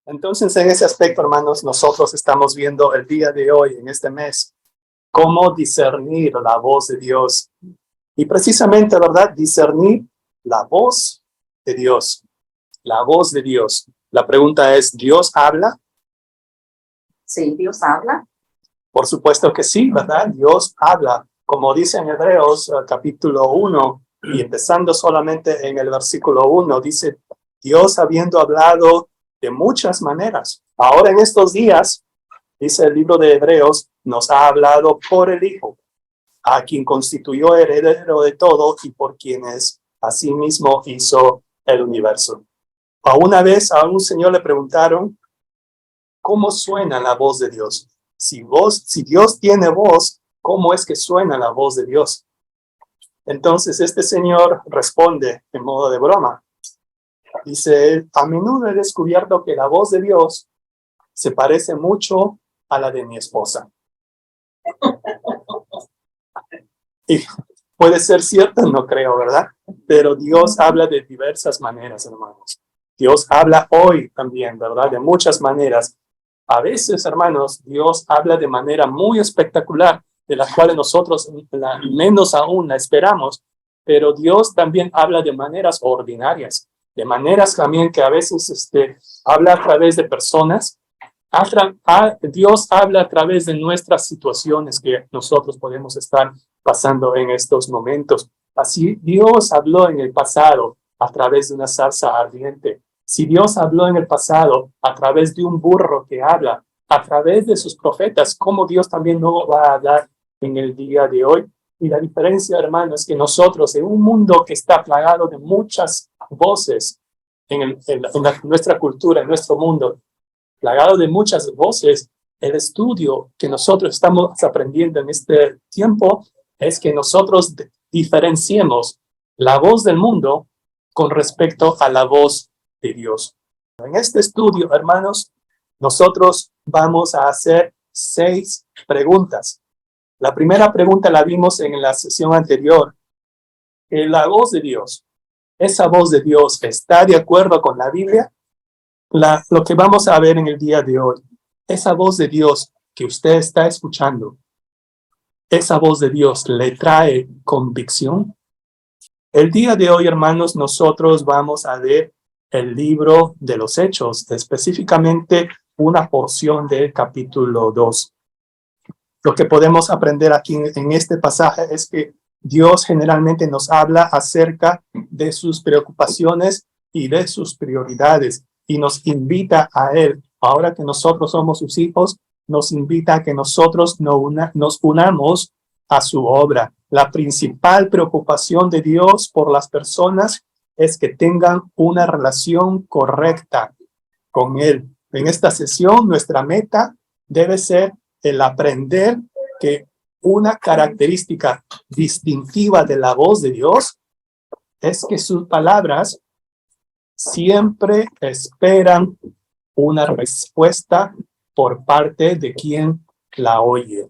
Entonces, en ese aspecto, hermanos, nosotros estamos viendo el día de hoy, en este mes, cómo discernir la voz de Dios. Y precisamente, ¿verdad? Discernir la voz de Dios. La voz de Dios. La pregunta es, ¿Dios habla? Sí, Dios habla. Por supuesto que sí, ¿verdad? Dios habla. Como dice en Hebreos capítulo 1, y empezando solamente en el versículo 1, dice, Dios habiendo hablado de muchas maneras. Ahora en estos días, dice el libro de Hebreos, nos ha hablado por el Hijo, a quien constituyó heredero de todo y por quienes asimismo hizo el universo. A una vez a un señor le preguntaron, ¿cómo suena la voz de Dios? Si Dios tiene voz, ¿cómo es que suena la voz de Dios? Entonces este señor responde en modo de broma. Dice, a menudo he descubierto que la voz de Dios se parece mucho a la de mi esposa. Y puede ser cierto, no creo, ¿verdad? Pero Dios habla de diversas maneras, hermanos. Dios habla hoy también, ¿verdad? De muchas maneras. A veces, hermanos, Dios habla de manera muy espectacular, de las cuales nosotros menos aún la esperamos, pero Dios también habla de maneras ordinarias, de maneras también que a veces habla a través de personas. Dios habla a través de nuestras situaciones que nosotros podemos estar pasando en estos momentos. Así Dios habló en el pasado a través de una zarza ardiente. Si Dios habló en el pasado a través de un burro que habla, a través de sus profetas, ¿cómo Dios también no va a hablar en el día de hoy? Y la diferencia, hermano, es que nosotros, en un mundo que está plagado de muchas voces, en nuestra cultura, en nuestro mundo, plagado de muchas voces, el estudio que nosotros estamos aprendiendo en este tiempo es que nosotros diferenciemos la voz del mundo con respecto a la voz de Dios. En este estudio, hermanos, nosotros vamos a hacer 6 preguntas. La primera pregunta la vimos en la sesión anterior. La voz de Dios, ¿esa voz de Dios está de acuerdo con la Biblia? Lo que vamos a ver en el día de hoy, esa voz de Dios que usted está escuchando, esa voz de Dios le trae convicción. El día de hoy, hermanos, nosotros vamos a ver el libro de los Hechos, específicamente una porción del capítulo 2. Lo que podemos aprender aquí en este pasaje es que Dios generalmente nos habla acerca de sus preocupaciones y de sus prioridades y nos invita a Él. Ahora que nosotros somos sus hijos, nos invita a que nosotros nos unamos a su obra. La principal preocupación de Dios por las personas es que tengan una relación correcta con Él. En esta sesión, nuestra meta debe ser el aprender que una característica distintiva de la voz de Dios es que sus palabras siempre esperan una respuesta por parte de quien la oye.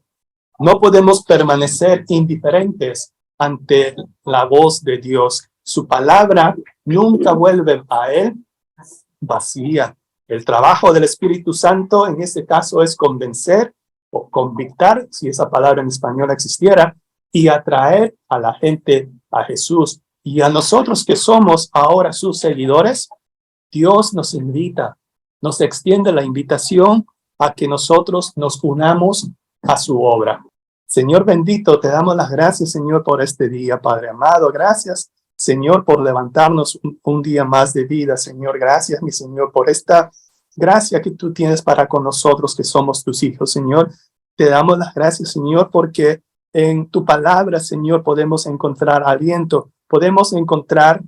No podemos permanecer indiferentes ante la voz de Dios. Su palabra nunca vuelve a Él vacía. El trabajo del Espíritu Santo en este caso es convencer o convictar, si esa palabra en español existiera, y atraer a la gente a Jesús. Y a nosotros que somos ahora sus seguidores, Dios nos invita, nos extiende la invitación a que nosotros nos unamos a su obra. Señor bendito, te damos las gracias, Señor, por este día, Padre amado. Gracias, Señor, por levantarnos un día más de vida, Señor. Gracias, mi Señor, por esta gracia que tú tienes para con nosotros que somos tus hijos, Señor. Te damos las gracias, Señor, porque en tu palabra, Señor, podemos encontrar aliento, podemos encontrar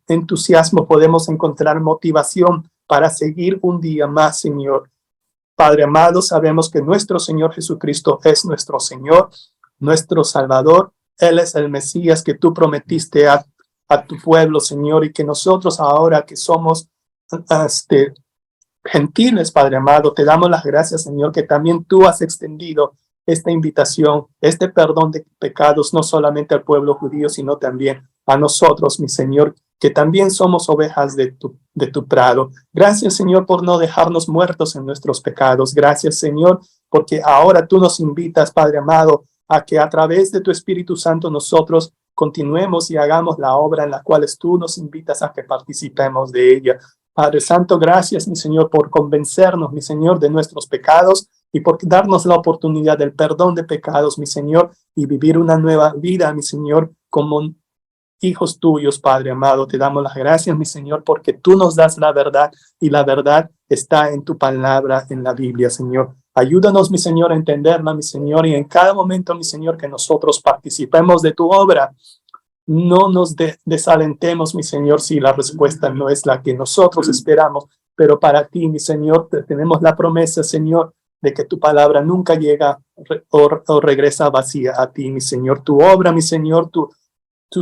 entusiasmo, podemos encontrar motivación para seguir un día más, Señor. Padre amado, sabemos que nuestro Señor Jesucristo es nuestro Señor, nuestro Salvador. Él es el Mesías que tú prometiste a tu pueblo, Señor, y que nosotros ahora que somos gentiles, Padre amado, te damos las gracias, Señor, que también tú has extendido esta invitación, este perdón de pecados, no solamente al pueblo judío, sino también a nosotros, mi Señor, que también somos ovejas de tu prado. Gracias, Señor, por no dejarnos muertos en nuestros pecados. Gracias, Señor, porque ahora tú nos invitas, Padre amado, a que a través de tu Espíritu Santo nosotros continuemos y hagamos la obra en la cual tú nos invitas a que participemos de ella. Padre Santo, gracias, mi Señor, por convencernos, mi Señor, de nuestros pecados y por darnos la oportunidad del perdón de pecados, mi Señor, y vivir una nueva vida, mi Señor, como hijos tuyos, Padre amado. Te damos las gracias, mi Señor, porque tú nos das la verdad y la verdad está en tu palabra, en la Biblia, Señor. Ayúdanos, mi Señor, a entenderla, mi Señor, y en cada momento, mi Señor, que nosotros participemos de tu obra, no nos desalentemos, mi Señor, si la respuesta no es la que nosotros esperamos, pero para ti, mi Señor, tenemos la promesa, Señor, de que tu palabra nunca llega o regresa vacía a ti, mi Señor. Tu obra, mi Señor, tu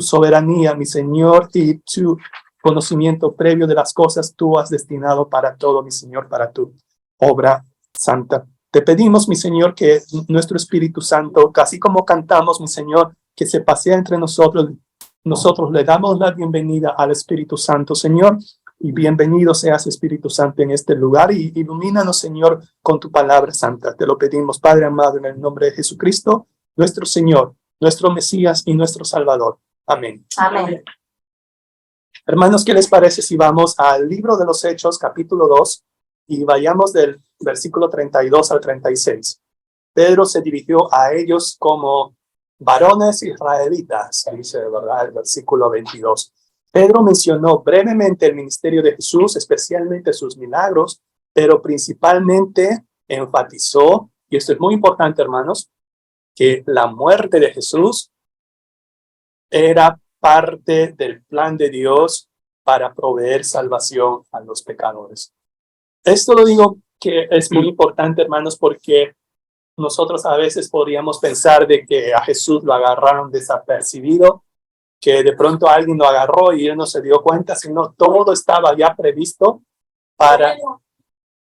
soberanía, mi Señor, y tu conocimiento previo de las cosas tú has destinado para todo, mi Señor, para tu obra santa. Te pedimos, mi Señor, que nuestro Espíritu Santo, casi como cantamos, mi Señor, que se pasea entre nosotros. Nosotros le damos la bienvenida al Espíritu Santo, Señor, y bienvenido seas, Espíritu Santo, en este lugar, y ilumínanos, Señor, con tu palabra santa. Te lo pedimos, Padre amado, en el nombre de Jesucristo, nuestro Señor, nuestro Mesías y nuestro Salvador. Amén. Amén. Hermanos, ¿qué les parece si vamos al libro de los Hechos, capítulo 2, y vayamos del versículo 32 al 36? Pedro se dirigió a ellos como varones israelitas, dice, ¿verdad? El versículo 22. Pedro mencionó brevemente el ministerio de Jesús, especialmente sus milagros, pero principalmente enfatizó, y esto es muy importante, hermanos, que la muerte de Jesús era parte del plan de Dios para proveer salvación a los pecadores. Esto lo digo que es muy importante, hermanos, porque nosotros a veces podríamos pensar de que a Jesús lo agarraron desapercibido, que de pronto alguien lo agarró y él no se dio cuenta, sino todo estaba ya previsto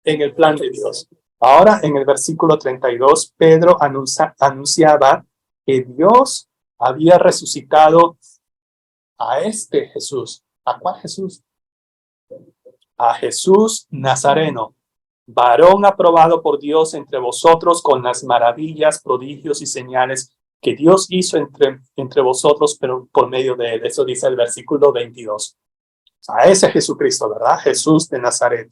en el plan de Dios. Ahora, en el versículo 32, Pedro anunciaba que Dios había resucitado a este Jesús. ¿A cuál Jesús? A Jesús Nazareno, varón aprobado por Dios entre vosotros con las maravillas, prodigios y señales que Dios hizo entre vosotros, pero por medio de él. Eso dice el versículo 22. A ese Jesucristo, ¿verdad? Jesús de Nazaret.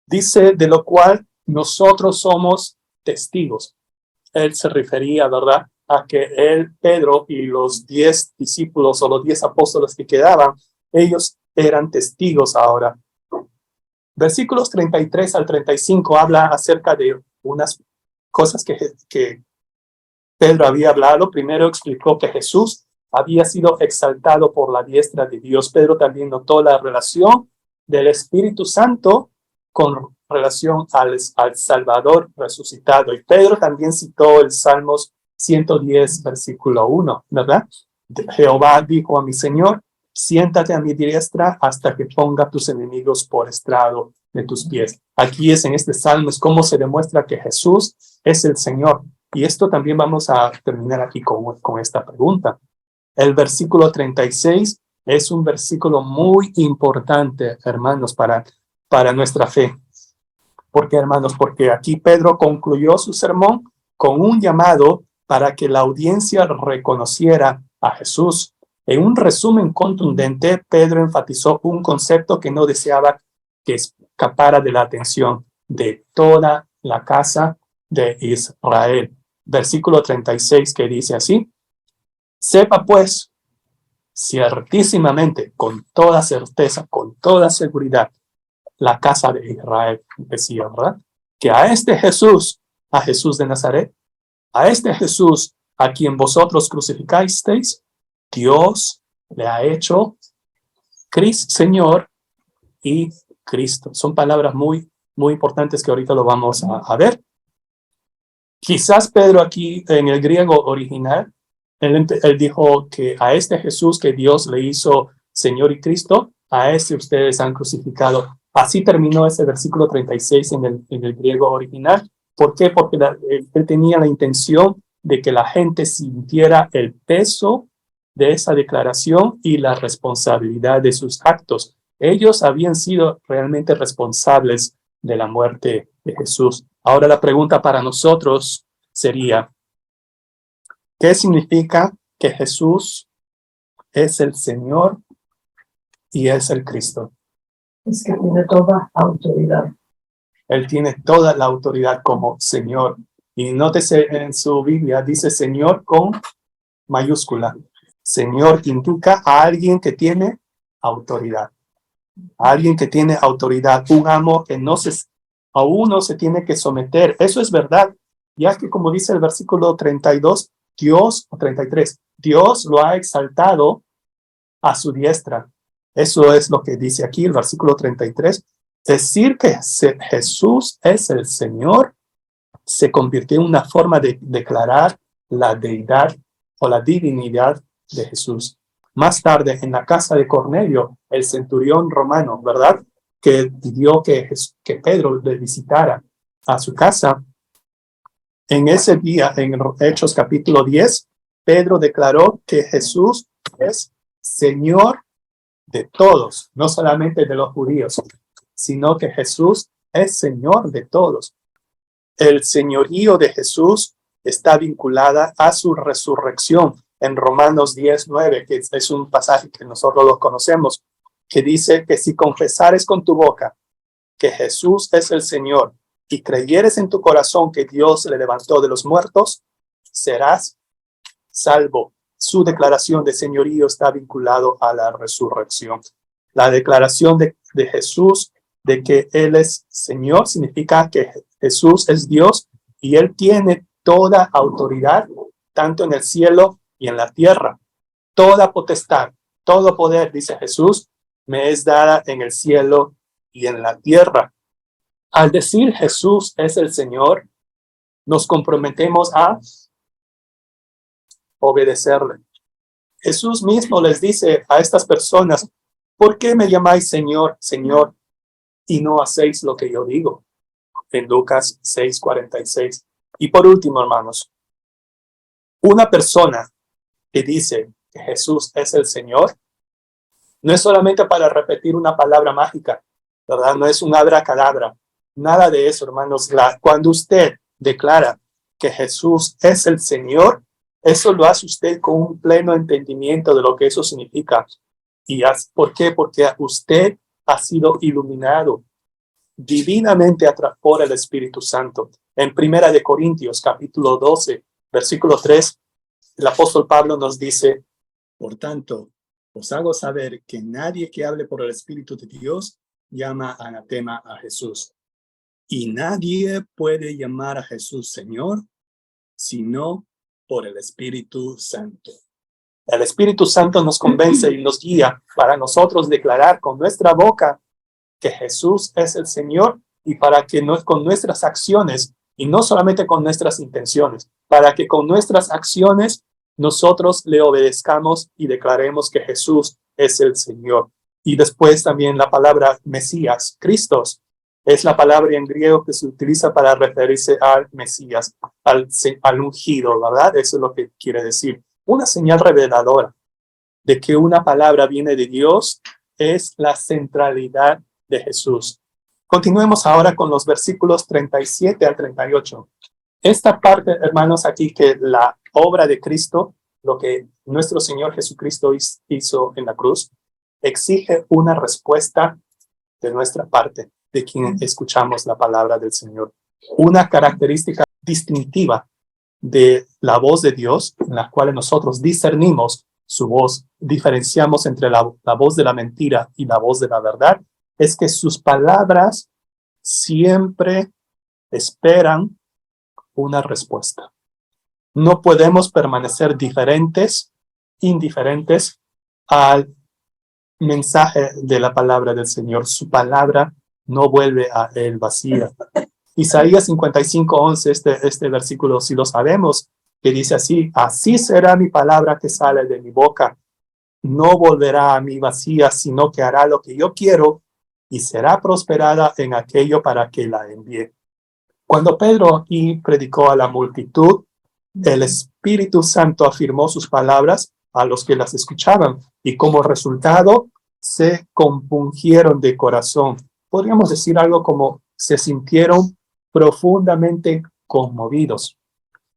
Dice, de lo cual nosotros somos testigos. Él se refería, ¿verdad?, a que él, Pedro y los 10 discípulos o los 10 apóstoles que quedaban, ellos eran testigos ahora. Versículos 33 al 35 habla acerca de unas cosas que Pedro había hablado. Primero explicó que Jesús había sido exaltado por la diestra de Dios. Pedro también notó la relación del Espíritu Santo con relación al Salvador resucitado. Y Pedro también citó el Salmos 110, versículo 1, ¿verdad? Jehová dijo a mi Señor, siéntate a mi diestra hasta que ponga tus enemigos por estrado de tus pies. Aquí es en este salmo, es cómo se demuestra que Jesús es el Señor. Y esto también vamos a terminar aquí con esta pregunta. El versículo 36 es un versículo muy importante, hermanos, para nuestra fe. ¿Por qué, hermanos? Porque aquí Pedro concluyó su sermón con un llamado para que la audiencia reconociera a Jesús. En un resumen contundente, Pedro enfatizó un concepto que no deseaba que escapara de la atención de toda la casa de Israel. Versículo 36 que dice así, sepa pues, ciertísimamente, con toda certeza, con toda seguridad, la casa de Israel, decía, ¿verdad?, que a este Jesús, a Jesús de Nazaret, a este Jesús a quien vosotros crucificasteis, Dios le ha hecho Señor y Cristo. Son palabras muy, muy importantes que ahorita lo vamos a ver. Quizás Pedro aquí en el griego original, él dijo que a este Jesús que Dios le hizo Señor y Cristo, a ese ustedes han crucificado. Así terminó ese versículo 36 en el griego original. ¿Por qué? Porque él tenía la intención de que la gente sintiera el peso de esa declaración y la responsabilidad de sus actos. Ellos habían sido realmente responsables de la muerte de Jesús. Ahora la pregunta para nosotros sería, ¿qué significa que Jesús es el Señor y es el Cristo? Es que tiene toda autoridad. Él tiene toda la autoridad como Señor. Y nótese en su Biblia, dice Señor con mayúscula. Señor indica a alguien que tiene autoridad. A alguien que tiene autoridad. Un amo que a uno se tiene que someter. Eso es verdad. Ya que como dice el versículo 32, o 33, Dios lo ha exaltado a su diestra. Eso es lo que dice aquí el versículo 33. Decir que Jesús es el Señor se convirtió en una forma de declarar la deidad o la divinidad de Jesús. Más tarde, en la casa de Cornelio, el centurión romano, ¿verdad?, que pidió que Pedro le visitara a su casa, en ese día, en Hechos capítulo 10, Pedro declaró que Jesús es Señor de todos, no solamente de los judíos, sino que Jesús es Señor de todos. El señorío de Jesús está vinculada a su resurrección en Romanos 10:9, que es un pasaje que nosotros lo conocemos, que dice que si confesares con tu boca que Jesús es el Señor y creyeres en tu corazón que Dios le levantó de los muertos, serás salvo. Su declaración de señorío está vinculado a la resurrección. La declaración de Jesús de que Él es Señor significa que Jesús es Dios y Él tiene toda autoridad, tanto en el cielo y en la tierra. Toda potestad, todo poder, dice Jesús, me es dada en el cielo y en la tierra. Al decir Jesús es el Señor, nos comprometemos a obedecerle. Jesús mismo les dice a estas personas, ¿por qué me llamáis Señor, Señor, y no hacéis lo que yo digo? En Lucas 6:46. Y por último, hermanos, una persona que dice que Jesús es el Señor, no es solamente para repetir una palabra mágica, ¿verdad? No es un abracadabra. Nada de eso, hermanos. Cuando usted declara que Jesús es el Señor, eso lo hace usted con un pleno entendimiento de lo que eso significa. ¿Y por qué? Porque usted ha sido iluminado divinamente por el Espíritu Santo. En 1 de Corintios, capítulo 12, versículo 3, el apóstol Pablo nos dice, por tanto, os hago saber que nadie que hable por el Espíritu de Dios llama anatema a Jesús. Y nadie puede llamar a Jesús Señor, sino por el Espíritu Santo. El Espíritu Santo nos convence y nos guía para nosotros declarar con nuestra boca que Jesús es el Señor y para que con nuestras acciones, y no solamente con nuestras intenciones, para que con nuestras acciones nosotros le obedezcamos y declaremos que Jesús es el Señor. Y después también la palabra Mesías, Cristos, es la palabra en griego que se utiliza para referirse al Mesías, al ungido, ¿verdad? Eso es lo que quiere decir. Una señal reveladora de que una palabra viene de Dios es la centralidad de Jesús. Continuemos ahora con los versículos 37 al 38. Esta parte, hermanos, aquí que la obra de Cristo, lo que nuestro Señor Jesucristo hizo en la cruz, exige una respuesta de nuestra parte, de quien escuchamos la palabra del Señor. Una característica distintiva de la voz de Dios, en la cual nosotros discernimos su voz, diferenciamos entre la voz de la mentira y la voz de la verdad, es que sus palabras siempre esperan una respuesta. No podemos permanecer indiferentes al mensaje de la palabra del Señor. Su palabra no vuelve a él vacía. Isaías 55:11, este versículo, si lo sabemos, que dice así, así será mi palabra que sale de mi boca. No volverá a mí vacía, sino que hará lo que yo quiero y será prosperada en aquello para que la envíe. Cuando Pedro aquí predicó a la multitud, el Espíritu Santo afirmó sus palabras a los que las escuchaban, y como resultado se compungieron de corazón. Podríamos decir algo como se sintieron profundamente conmovidos.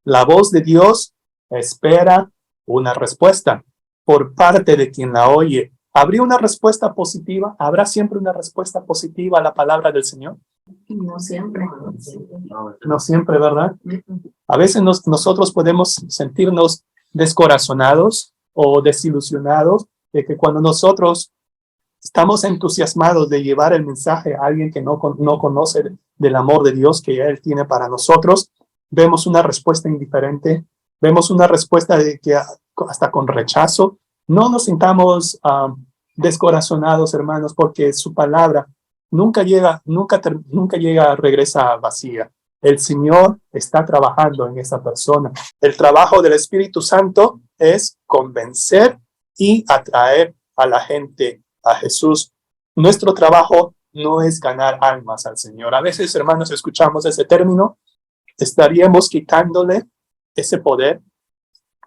La voz de Dios espera una respuesta por parte de quien la oye. ¿Habría una respuesta positiva? ¿Habrá siempre una respuesta positiva a la palabra del Señor? No siempre. No siempre, ¿verdad? A veces nosotros podemos sentirnos descorazonados o desilusionados de que cuando nosotros estamos entusiasmados de llevar el mensaje a alguien que no conoce del amor de Dios que Él tiene para nosotros, vemos una respuesta indiferente, vemos una respuesta de que hasta con rechazo. No nos sintamos descorazonados, hermanos, porque su palabra nunca llega, regresa vacía. El Señor está trabajando en esa persona. El trabajo del Espíritu Santo es convencer y atraer a la gente a Jesús. Nuestro trabajo no es ganar almas al Señor. A veces, hermanos, escuchamos ese término, estaríamos quitándole ese poder,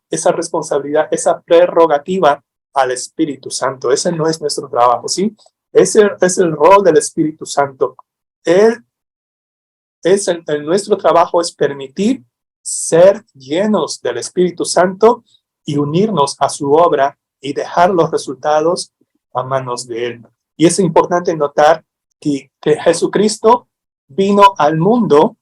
esa responsabilidad, esa prerrogativa al Espíritu Santo. Ese no es nuestro trabajo, ¿sí? Ese es el rol del Espíritu Santo. Nuestro trabajo es permitir ser llenos del Espíritu Santo y unirnos a su obra y dejar los resultados a manos de Él. Y es importante notar que Jesucristo vino al mundo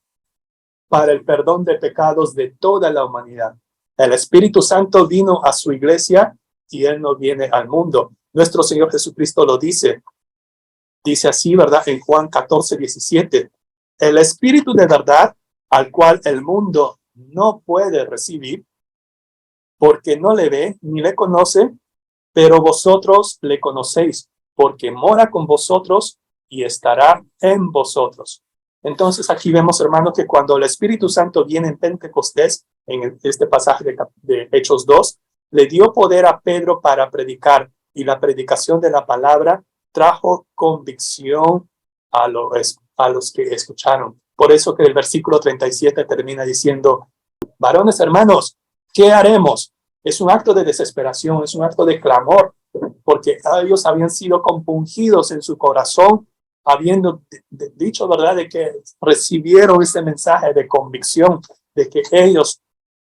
para el perdón de pecados de toda la humanidad. El Espíritu Santo vino a su iglesia y Él no viene al mundo. Nuestro Señor Jesucristo lo dice. Dice así, ¿verdad? En Juan 14:17. El Espíritu de verdad, al cual el mundo no puede recibir, porque no le ve ni le conoce, pero vosotros le conocéis, porque mora con vosotros y estará en vosotros. Entonces aquí vemos, hermanos, que cuando el Espíritu Santo viene en Pentecostés, en este pasaje de Hechos 2, le dio poder a Pedro para predicar, y la predicación de la palabra trajo convicción a los que escucharon. Por eso que el versículo 37 termina diciendo, varones hermanos, ¿qué haremos? Es un acto de desesperación, es un acto de clamor, porque ellos habían sido compungidos en su corazón, habiendo dicho, ¿verdad?, de que recibieron ese mensaje de convicción, de que ellos,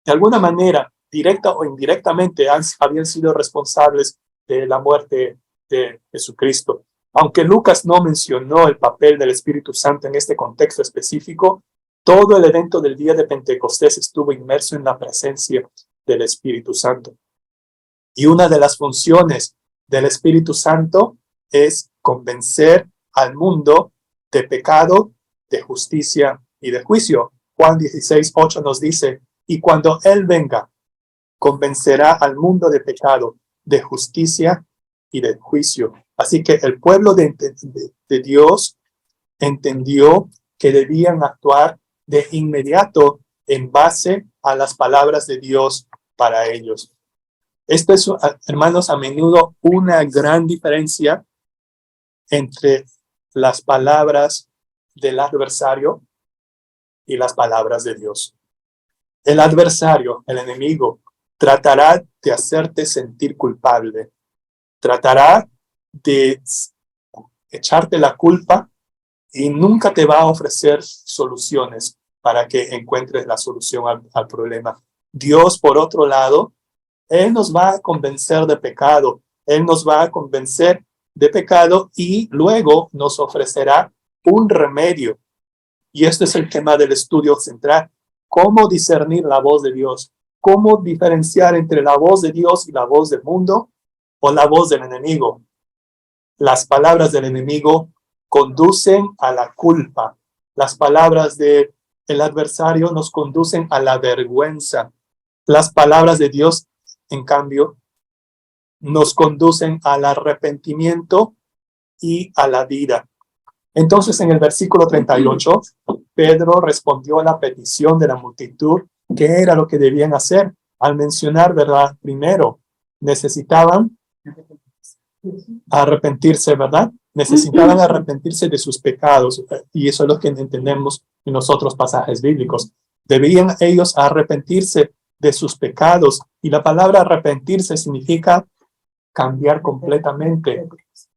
de alguna manera, directa o indirectamente, habían sido responsables de la muerte de Jesucristo. Aunque Lucas no mencionó el papel del Espíritu Santo en este contexto específico, todo el evento del día de Pentecostés estuvo inmerso en la presencia del Espíritu Santo. Y una de las funciones del Espíritu Santo es convencer al mundo de pecado, de justicia y de juicio. Juan 16:8 nos dice, y cuando Él venga, convencerá al mundo de pecado, de justicia y de juicio. Así que el pueblo de Dios entendió que debían actuar de inmediato en base a las palabras de Dios para ellos. Esto es, hermanos, a menudo una gran diferencia entre las palabras del adversario y las palabras de Dios. El adversario, el enemigo, tratará de hacerte sentir culpable, tratará de echarte la culpa y nunca te va a ofrecer soluciones para que encuentres la solución al problema. Dios, por otro lado, Él nos va a convencer de pecado. Él nos va a convencer de pecado y luego nos ofrecerá un remedio. Y este es el tema del estudio central. ¿Cómo discernir la voz de Dios? ¿Cómo diferenciar entre la voz de Dios y la voz del mundo o la voz del enemigo? Las palabras del enemigo conducen a la culpa. Las palabras del adversario nos conducen a la vergüenza. Las palabras de Dios, en cambio, nos conducen al arrepentimiento y a la vida. Entonces, en el versículo 38, Pedro respondió a la petición de la multitud, ¿qué era lo que debían hacer? Al mencionar, ¿verdad? Primero, necesitaban arrepentirse, ¿verdad? Necesitaban arrepentirse de sus pecados, y eso es lo que entendemos en los otros pasajes bíblicos. Debían ellos arrepentirse de sus pecados. Y la palabra arrepentirse significa cambiar completamente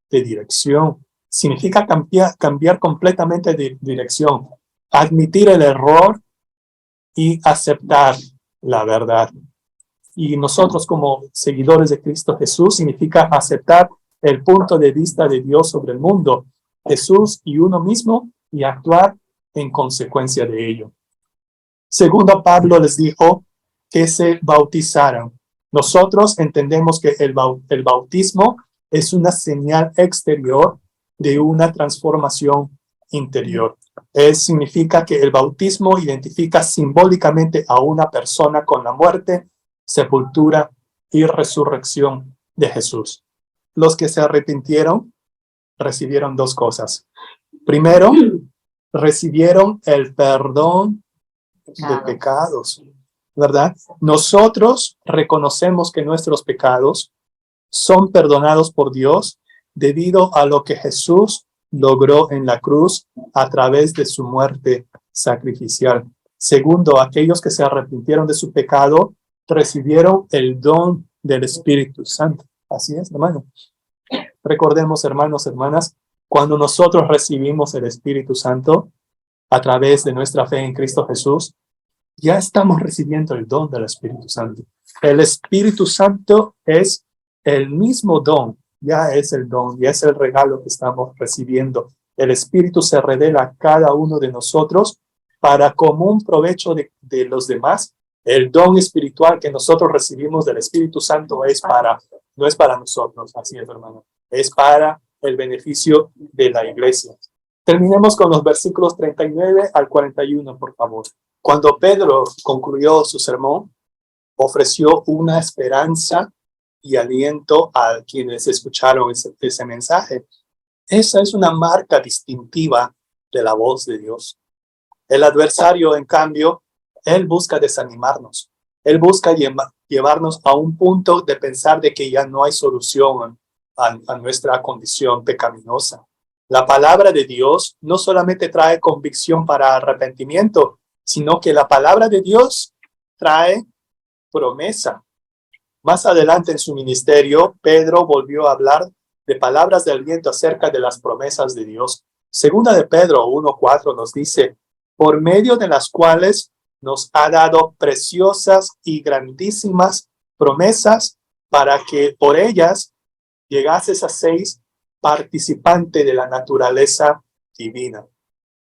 de dirección. Significa cambiar completamente de dirección. Admitir el error y aceptar la verdad. Y nosotros como seguidores de Cristo Jesús significa aceptar el punto de vista de Dios sobre el mundo, Jesús y uno mismo, y actuar en consecuencia de ello. Segundo, Pablo les dijo que se bautizaran. Nosotros entendemos que el bautismo es una señal exterior de una transformación interior. Significa que el bautismo identifica simbólicamente a una persona con la muerte, sepultura y resurrección de Jesús. Los que se arrepintieron recibieron dos cosas. Primero, recibieron el perdón de pecados, ¿verdad? Nosotros reconocemos que nuestros pecados son perdonados por Dios debido a lo que Jesús logró en la cruz a través de su muerte sacrificial. Segundo, aquellos que se arrepintieron de su pecado recibieron el don del Espíritu Santo. Así es, hermano. Recordemos, hermanos, hermanas, cuando nosotros recibimos el Espíritu Santo a través de nuestra fe en Cristo Jesús, ya estamos recibiendo el don del Espíritu Santo. El Espíritu Santo es el mismo don, ya es el don, ya es el regalo que estamos recibiendo. El Espíritu se revela a cada uno de nosotros para común provecho de los demás. El don espiritual que nosotros recibimos del Espíritu Santo no es para nosotros, así es, hermano. Es para el beneficio de la iglesia. Terminemos con los versículos 39 al 41, por favor. Cuando Pedro concluyó su sermón, ofreció una esperanza y aliento a quienes escucharon ese mensaje. Esa es una marca distintiva de la voz de Dios. El adversario, en cambio, él busca desanimarnos. Él busca llevarnos a un punto de pensar de que ya no hay solución a nuestra condición pecaminosa. La palabra de Dios no solamente trae convicción para arrepentimiento, sino que la palabra de Dios trae promesa. Más adelante en su ministerio, Pedro volvió a hablar de palabras de aliento acerca de las promesas de Dios. Segunda de Pedro 1:4 nos dice, por medio de las cuales nos ha dado preciosas y grandísimas promesas para que por ellas llegases a ser participante de la naturaleza divina.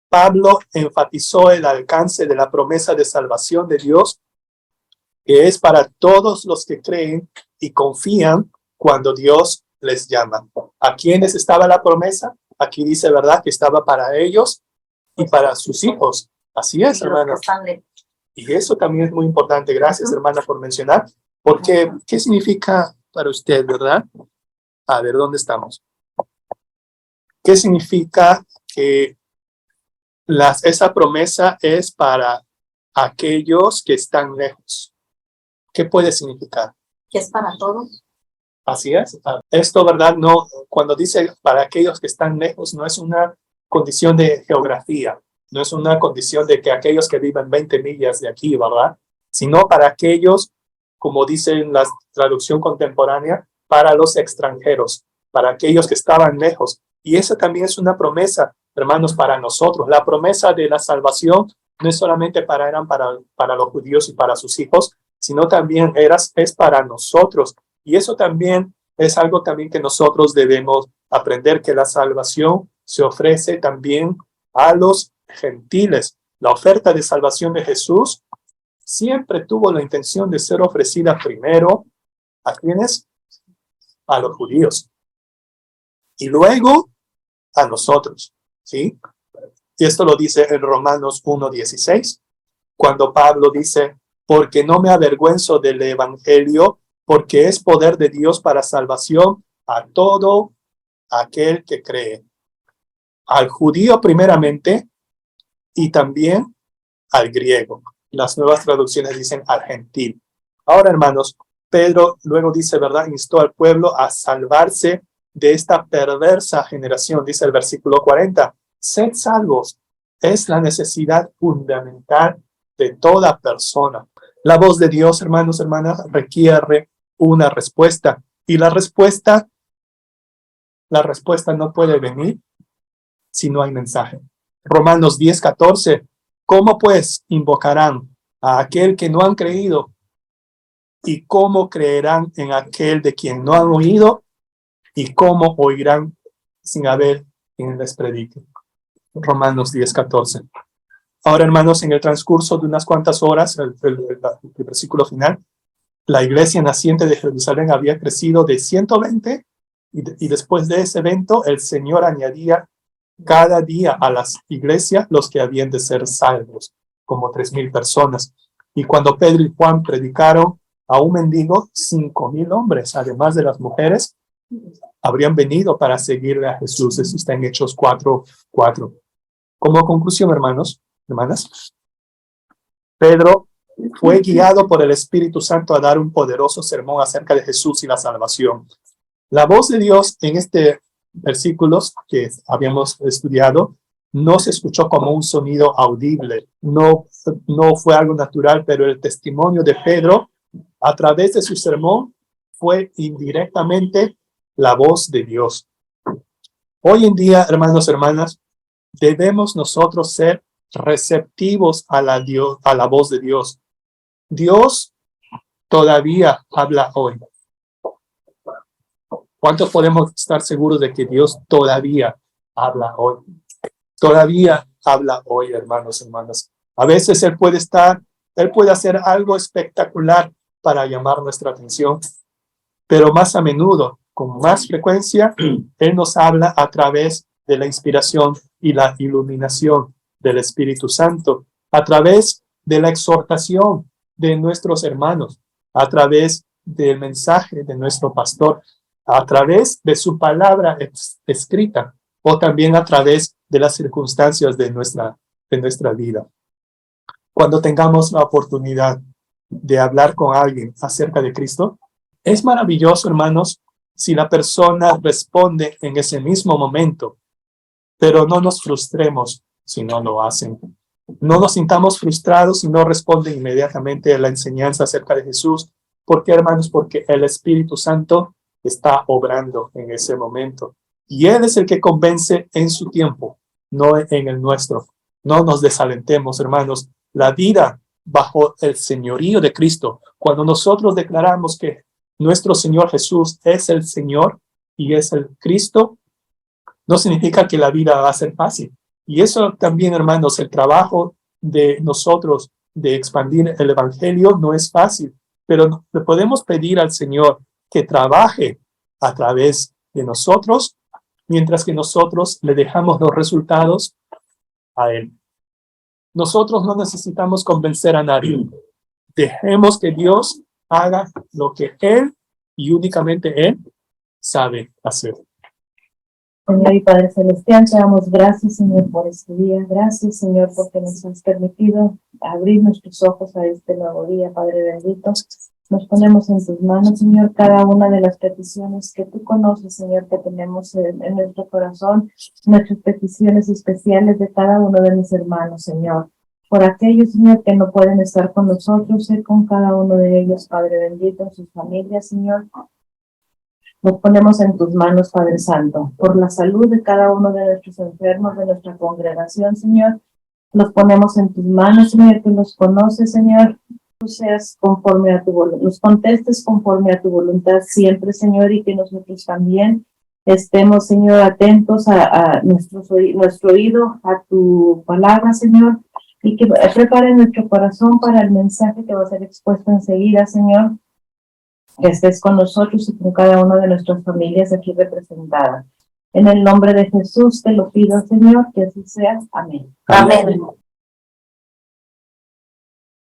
Pablo enfatizó el alcance de la promesa de salvación de Dios, que es para todos los que creen y confían cuando Dios les llama. ¿A quiénes estaba la promesa? Aquí dice, ¿verdad?, que estaba para ellos y para sus hijos. Así es, hermano. Y eso también es muy importante. Gracias, hermana, por mencionar. Porque, ¿qué significa para usted, verdad? A ver, ¿dónde estamos? ¿Qué significa que esa promesa es para aquellos que están lejos? ¿Qué puede significar? Que es para todos. Así es. Esto, ¿verdad? No, cuando dice para aquellos que están lejos, no es una condición de geografía, no es una condición de que aquellos que viven 20 millas de aquí, ¿verdad? Sino para aquellos, como dice en la traducción contemporánea, para los extranjeros, para aquellos que estaban lejos. Y esa también es una promesa, hermanos, para nosotros. La promesa de la salvación no es solamente eran para los judíos y para sus hijos, sino también es para nosotros. Y eso también es algo también que nosotros debemos aprender, que la salvación se ofrece también a los gentiles. La oferta de salvación de Jesús siempre tuvo la intención de ser ofrecida primero a quienes, a los judíos, y luego a nosotros, ¿sí? Y esto lo dice en Romanos 1:16, cuando Pablo dice, porque no me avergüenzo del evangelio, porque es poder de Dios para salvación a todo aquel que cree, al judío primeramente y también al griego. Las nuevas traducciones dicen al gentil. Ahora, hermanos, Pedro luego dice, ¿verdad? Instó al pueblo a salvarse de esta perversa generación. Dice el versículo 40, sed salvos. Es la necesidad fundamental de toda persona. La voz de Dios, hermanos, hermanas, requiere una respuesta. Y la respuesta no puede venir si no hay mensaje. Romanos 10:14. ¿Cómo pues invocarán a aquel que no han creído? ¿Y cómo creerán en aquel de quien no han oído? ¿Y cómo oirán sin haber quien les predique? Romanos 10:14. Ahora, hermanos, en el transcurso de unas cuantas horas, el versículo final, la iglesia naciente de Jerusalén había crecido de 120 y después de ese evento, el Señor añadía cada día a las iglesias los que habían de ser salvos, como 3,000 personas. Y cuando Pedro y Juan predicaron a un mendigo, 5,000 hombres, además de las mujeres, habrían venido para seguirle a Jesús. Eso está en Hechos 4:4. Como conclusión, hermanos, hermanas, Pedro fue guiado por el Espíritu Santo a dar un poderoso sermón acerca de Jesús y la salvación. La voz de Dios en este versículos que habíamos estudiado no se escuchó como un sonido audible, no fue algo natural, pero el testimonio de Pedro a través de su sermón fue indirectamente la voz de Dios. Hoy en día, hermanos, hermanas, debemos nosotros ser receptivos a la voz de Dios. Dios todavía habla hoy. ¿Cuántos podemos estar seguros de que Dios todavía habla hoy? Todavía habla hoy, hermanos, hermanas. A veces Él puede hacer algo espectacular para llamar nuestra atención, pero más a menudo, con más frecuencia, Él nos habla a través de la inspiración y la iluminación del Espíritu Santo, a través de la exhortación de nuestros hermanos, a través del mensaje de nuestro pastor, a través de su palabra escrita, o también a través de las circunstancias de nuestra vida. Cuando tengamos la oportunidad de hablar con alguien acerca de Cristo, es maravilloso, hermanos, si la persona responde en ese mismo momento, pero no nos frustremos si no lo hacen. No nos sintamos frustrados si no responden inmediatamente a la enseñanza acerca de Jesús. ¿Por qué, hermanos? Porque el Espíritu Santo está obrando en ese momento. Y Él es el que convence en su tiempo, no en el nuestro. No nos desalentemos, hermanos. La vida bajo el señorío de Cristo, cuando nosotros declaramos que nuestro Señor Jesús es el Señor y es el Cristo, no significa que la vida va a ser fácil. Y eso también, hermanos, el trabajo de nosotros de expandir el Evangelio no es fácil, pero le podemos pedir al Señor que trabaje a través de nosotros, mientras que nosotros le dejamos los resultados a Él. Nosotros no necesitamos convencer a nadie. Dejemos que Dios haga lo que Él y únicamente Él sabe hacer. Señor y Padre Celestial, te damos gracias, Señor, por este día. Gracias, Señor, porque nos has permitido abrir nuestros ojos a este nuevo día, Padre bendito. Nos ponemos en tus manos, Señor, cada una de las peticiones que tú conoces, Señor, que tenemos en nuestro corazón, nuestras peticiones especiales de cada uno de mis hermanos, Señor. Por aquellos, Señor, que no pueden estar con nosotros, sé con cada uno de ellos, Padre bendito, en sus familias, Señor. Nos ponemos en tus manos, Padre Santo, por la salud de cada uno de nuestros enfermos, de nuestra congregación, Señor. Nos ponemos en tus manos, Señor, que nos conoces, Señor. Tú seas conforme a tu voluntad, nos contestes conforme a tu voluntad siempre, Señor, y que nosotros también estemos, Señor, atentos a nuestro oído, a tu palabra, Señor, y que prepare nuestro corazón para el mensaje que va a ser expuesto enseguida, Señor. Que estés con nosotros y con cada una de nuestras familias aquí representadas. En el nombre de Jesús te lo pido, Señor, que así sea. Amén. Amén.